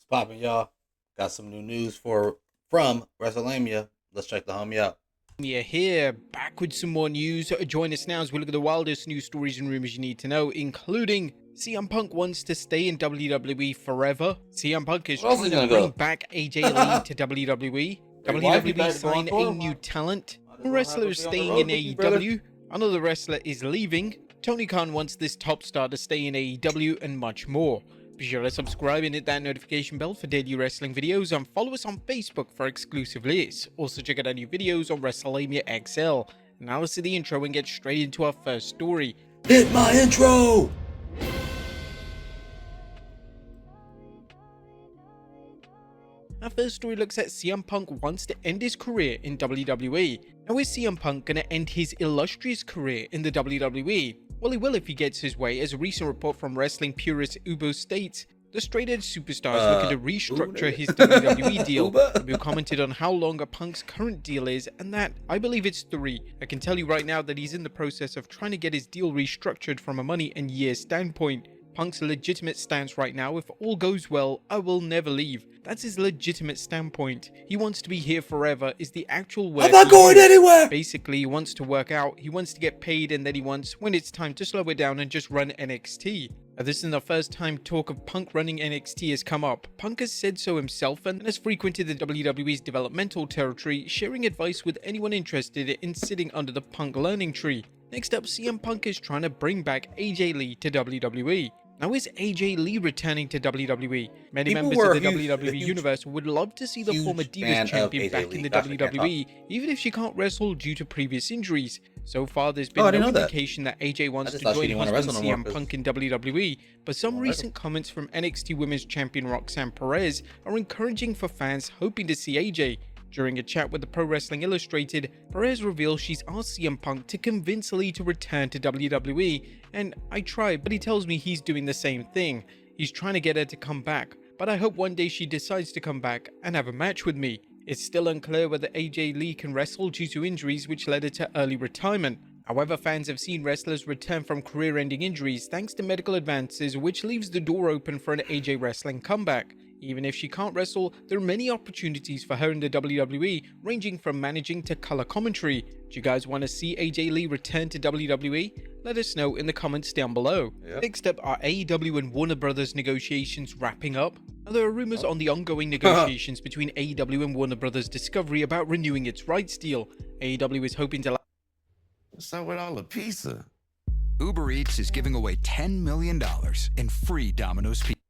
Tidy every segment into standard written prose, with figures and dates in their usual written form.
What's poppin', y'all? Got some new news from WrestleMania. Let's check the homie out. Mia here, back with some more news. Join us now as we look at the wildest news stories and rumors you need to know, including CM Punk wants to stay in WWE forever. CM Punk is trying to bring back AJ Lee to WWE. WWE signed a new talent. A wrestler is staying in AEW. Another wrestler is leaving. Tony Khan wants this top star to stay in AEW, and much more. Be sure to subscribe and hit that notification bell for daily wrestling videos, and follow us on Facebook for exclusive lists. Also check out our new videos on WrestleMania XL. Now let's see the intro and get straight into our first story. Hit my intro! Our first story looks at CM Punk wants to end his career in WWE. Now is CM Punk gonna end his illustrious career in the WWE? Well, he will if he gets his way, as a recent report from wrestling purist Ubo states. The straight-edge superstar is looking to restructure his WWE deal. Ubo commented on how long a Punk's current deal is, and that, I believe it's 3. I can tell you right now that he's in the process of trying to get his deal restructured from a money and years standpoint. Punk's legitimate stance right now: if all goes well, I will never leave. That's his legitimate standpoint. He wants to be here forever is the actual word. I'm not going anywhere! Basically, he wants to work out, he wants to get paid, and then he wants, when it's time, to slow it down and just run NXT. Now, this isn't the first time talk of Punk running NXT has come up. Punk has said so himself and has frequented the WWE's developmental territory, sharing advice with anyone interested in sitting under the Punk learning tree. Next up, CM Punk is trying to bring back AJ Lee to WWE. Now, is AJ Lee returning to WWE? Many members of the WWE universe would love to see the former Divas champion back in the WWE, even if she can't wrestle due to previous injuries. So far, there's been no indication that AJ wants to join husband CM Punk in WWE, but some recent comments from NXT Women's Champion Roxanne Perez are encouraging for fans hoping to see AJ. During a chat with the Pro Wrestling Illustrated, Perez reveals she's asked CM Punk to convince Lee to return to WWE, and I tried, but he tells me he's doing the same thing. He's trying to get her to come back, but I hope one day she decides to come back and have a match with me. It's still unclear whether AJ Lee can wrestle due to injuries which led her to early retirement. However, fans have seen wrestlers return from career-ending injuries thanks to medical advances, which leaves the door open for an AJ wrestling comeback. Even if she can't wrestle, there are many opportunities for her in the WWE, ranging from managing to color commentary. Do you guys want to see AJ Lee return to WWE? Let us know in the comments down below. Next up, are AEW and Warner Brothers negotiations wrapping up? Now, there are rumors on the ongoing negotiations between AEW and Warner Brothers Discovery about renewing its rights deal. AEW is hoping to... What's up with all the pizza? Uber Eats is giving away $10 million in free Domino's pizza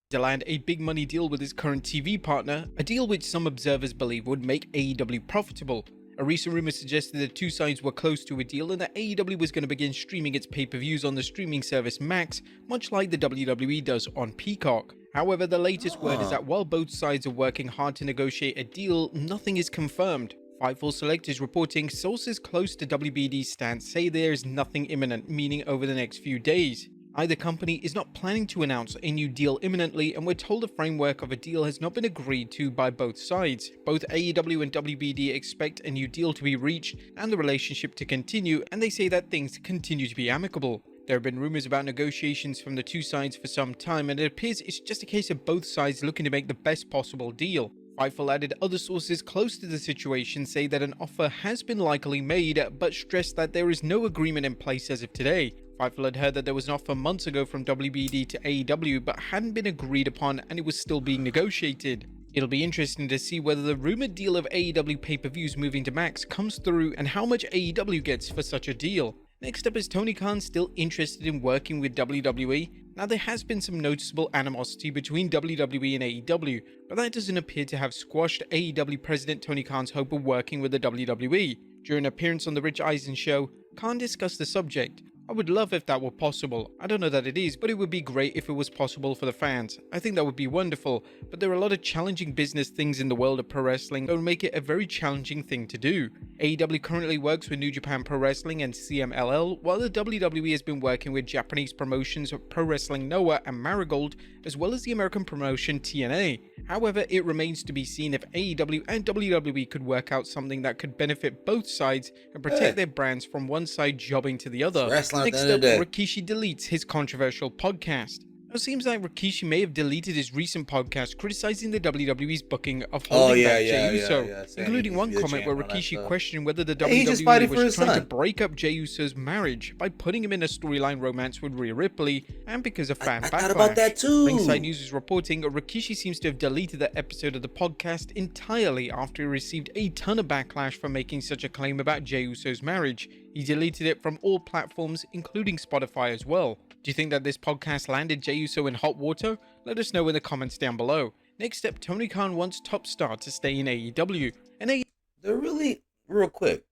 to land a big money deal with his current TV partner, a deal which some observers believe would make AEW profitable. A recent rumor suggested the two sides were close to a deal and that AEW was going to begin streaming its pay-per-views on the streaming service Max, much like the WWE does on Peacock. However, the latest word is that while both sides are working hard to negotiate a deal, nothing is confirmed. Fightful Select is reporting sources close to WBD's stance say there is nothing imminent, meaning over the next few days. Either company is not planning to announce a new deal imminently, and we're told the framework of a deal has not been agreed to by both sides. Both AEW and WBD expect a new deal to be reached and the relationship to continue, and they say that things continue to be amicable. There have been rumors about negotiations from the two sides for some time, and it appears it's just a case of both sides looking to make the best possible deal. Fightful added other sources close to the situation say that an offer has been likely made, but stressed that there is no agreement in place as of today. Fightful had heard that there was an offer months ago from WBD to AEW, but hadn't been agreed upon and it was still being negotiated. It'll be interesting to see whether the rumored deal of AEW pay-per-views moving to Max comes through and how much AEW gets for such a deal. Next up, is Tony Khan still interested in working with WWE? Now, there has been some noticeable animosity between WWE and AEW, but that doesn't appear to have squashed AEW President Tony Khan's hope of working with the WWE. During an appearance on The Rich Eisen Show, Khan discussed the subject. I would love if that were possible. I don't know that it is, but it would be great if it was possible for the fans. I think that would be wonderful, but there are a lot of challenging business things in the world of pro wrestling that would make it a very challenging thing to do. AEW currently works with New Japan Pro Wrestling and CMLL, while the WWE has been working with Japanese promotions Pro Wrestling Noah and Marigold, as well as the American promotion TNA. However, it remains to be seen if AEW and WWE could work out something that could benefit both sides and protect their brands from one side jobbing to the other. Next up, Rikishi deletes his controversial podcast. It seems like Rikishi may have deleted his recent podcast criticizing the WWE's booking of Oh, holding yeah, back Jey yeah, Uso, yeah. Saying he including needs one to be the comment where champ and all that Rikishi stuff. questioned whether the Hey, he's just WWE fighting for was his trying to son. break up Jey Uso's marriage by putting him in a storyline romance with Rhea Ripley, and because of fan I backlash. thought about that too. Ringside News is reporting Rikishi seems to have deleted that episode of the podcast entirely after he received a ton of backlash for making such a claim about Jey Uso's marriage. He deleted it from all platforms, including Spotify as well. Do you think that this podcast landed Jey Uso in hot water? Let us know in the comments down below. Next up, Tony Khan wants top star to stay in AEW. And They're really, real quick,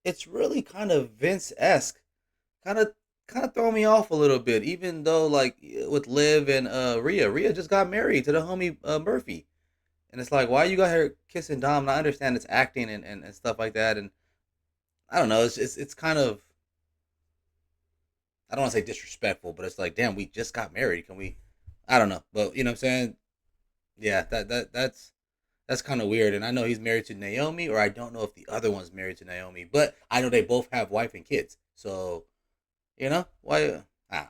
it's really kind of Vince-esque. Kind of throw me off a little bit, even though, like, with Liv and Rhea just got married to the homie Murphy. And it's like, why you got her kissing Dom? And I understand it's acting and stuff like that. And I don't know, it's kind of, I don't want to say disrespectful, but it's like, damn, we just got married. Can we, I don't know. But, you know what I'm saying? Yeah, that's kind of weird. And I know he's married to Naomi, or I don't know if the other one's married to Naomi, but I know they both have wife and kids. So, you know, why? I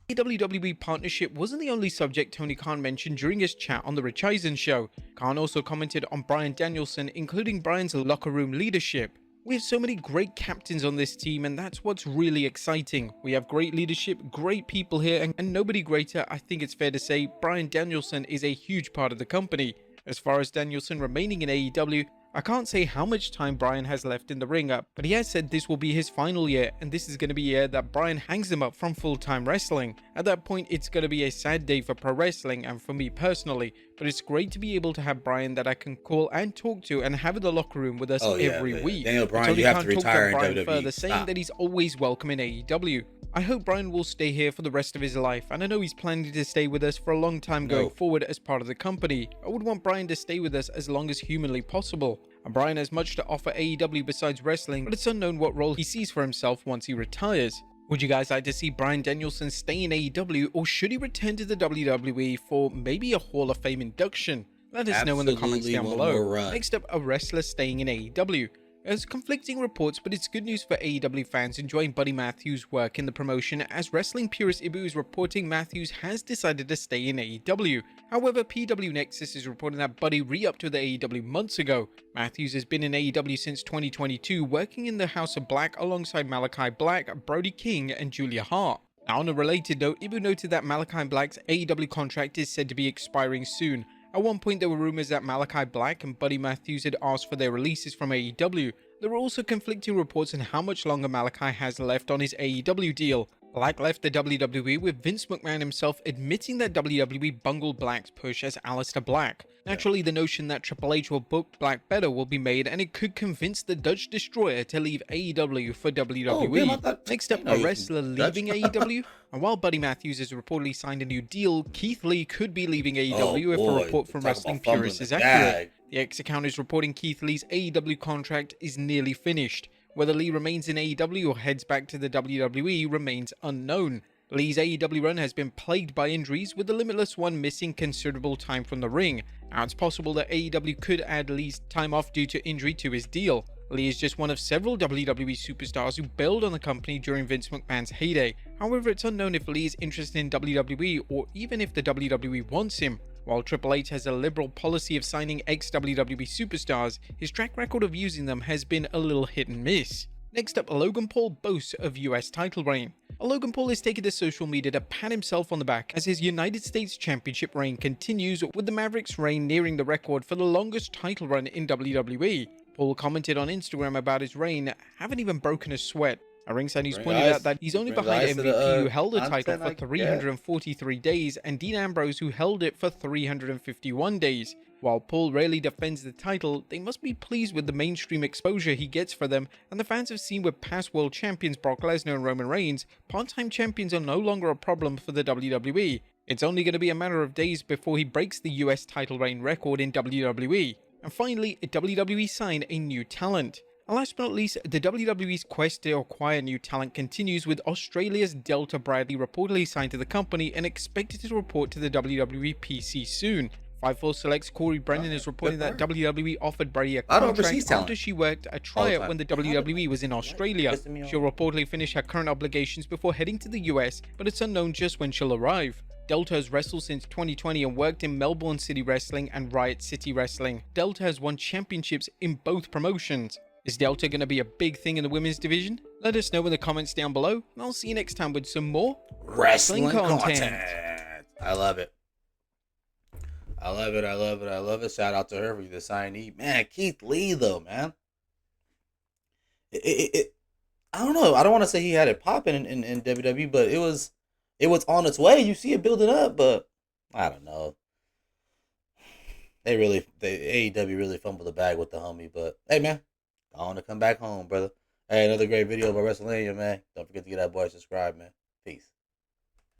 don't know. WWE partnership wasn't the only subject Tony Khan mentioned during his chat on The Rich Eisen Show. Khan also commented on Bryan Danielson, including Bryan's locker room leadership. We have so many great captains on this team, and that's what's really exciting. We have great leadership, great people here, and nobody greater. I think it's fair to say Bryan Danielson is a huge part of the company. As far as Danielson remaining in AEW, I can't say how much time Bryan has left in the ring up, but he has said this will be his final year, and this is going to be a year that Bryan hangs him up from full-time wrestling. At that point, it's going to be a sad day for pro wrestling and for me personally, but it's great to be able to have Bryan that I can call and talk to and have in the locker room with us every week. Daniel Bryan, Tony you have Khan to talked retire in about Bryan WWE. further, saying that he's always welcome in AEW. I hope Bryan will stay here for the rest of his life, and I know he's planning to stay with us for a long time going forward as part of the company. I would want Bryan to stay with us as long as humanly possible. And Bryan has much to offer AEW besides wrestling, but it's unknown what role he sees for himself once he retires. Would you guys like to see Bryan Danielson stay in AEW, or should he return to the WWE for maybe a Hall of Fame induction? Let us know in the comments Absolutely down one below. more run. Next up, a wrestler staying in AEW. There's conflicting reports, but it's good news for AEW fans enjoying Buddy Matthews' work in the promotion, as wrestling purist Ibu is reporting Matthews has decided to stay in AEW. However, PW Nexus is reporting that Buddy re-upped with AEW months ago. Matthews has been in AEW since 2022, working in the House of Black alongside Malachi Black, Brody King, and Julia Hart. Now, on a related note, Ibu noted that Malachi Black's AEW contract is said to be expiring soon. At one point, there were rumors that Malachi Black and Buddy Matthews had asked for their releases from AEW. There were also conflicting reports on how much longer Malachi has left on his AEW deal. Black left the WWE with Vince McMahon himself admitting that WWE bungled Black's push as Aleister Black. Naturally, the notion that Triple H will book Black better will be made, and it could convince the Dutch Destroyer to leave AEW for WWE. Next up, a wrestler leaving AEW. And while Buddy Matthews has reportedly signed a new deal, Keith Lee could be leaving AEW if a report from Wrestling Purists is accurate. The X account is reporting Keith Lee's AEW contract is nearly finished. Whether Lee remains in AEW or heads back to the WWE remains unknown. Lee's AEW run has been plagued by injuries, with the Limitless One missing considerable time from the ring. Now it's possible that AEW could add Lee's time off due to injury to his deal. Lee is just one of several WWE superstars who bailed on the company during Vince McMahon's heyday. However, it's unknown if Lee is interested in WWE or even if the WWE wants him. While Triple H has a liberal policy of signing ex-WWE superstars, his track record of using them has been a little hit and miss. Next up, Logan Paul boasts of US title reign. Logan Paul has taken to social media to pat himself on the back as his United States Championship reign continues, with the Mavericks' reign nearing the record for the longest title run in WWE. Paul commented on Instagram about his reign, "Haven't even broken a sweat." Ringside News pointed out that he's only behind MVP, who held the title for 343 days, and Dean Ambrose, who held it for 351 days. While Paul rarely defends the title, they must be pleased with the mainstream exposure he gets for them, and the fans have seen with past world champions Brock Lesnar and Roman Reigns, part-time champions are no longer a problem for the WWE. It's only going to be a matter of days before he breaks the US title reign record in WWE. And finally, WWE signed a new talent. And last but not least, the WWE's quest to acquire new talent continues, with Australia's Delta Bradley reportedly signed to the company and expected to report to the WWE PC soon. Fightful Select's Corey Brennan is reporting good that for WWE offered Brady a A lot of contract overseas after talent. she worked a All the tryout time. when the A lot of- WWE was in What? Australia. Pissing me off. She'll reportedly finish her current obligations before heading to the US, but it's unknown just when she'll arrive. Delta has wrestled since 2020 and worked in Melbourne City Wrestling and Riot City Wrestling. Delta has won championships in both promotions. Is Delta going to be a big thing in the women's division? Let us know in the comments down below, and I'll see you next time with some more Wrestling content. content. I love it. I love it. I love it. I love it. Shout out to her for the signee. Man, Keith Lee, though, man. I don't know. I don't want to say he had it popping in WWE, but it was on its way. You see it building up, but I don't know. AEW really fumbled the bag with the homie, but hey, man, I want to come back home, brother. Hey, another great video about WrestleMania, man. Don't forget to get that boy subscribed, man. Peace.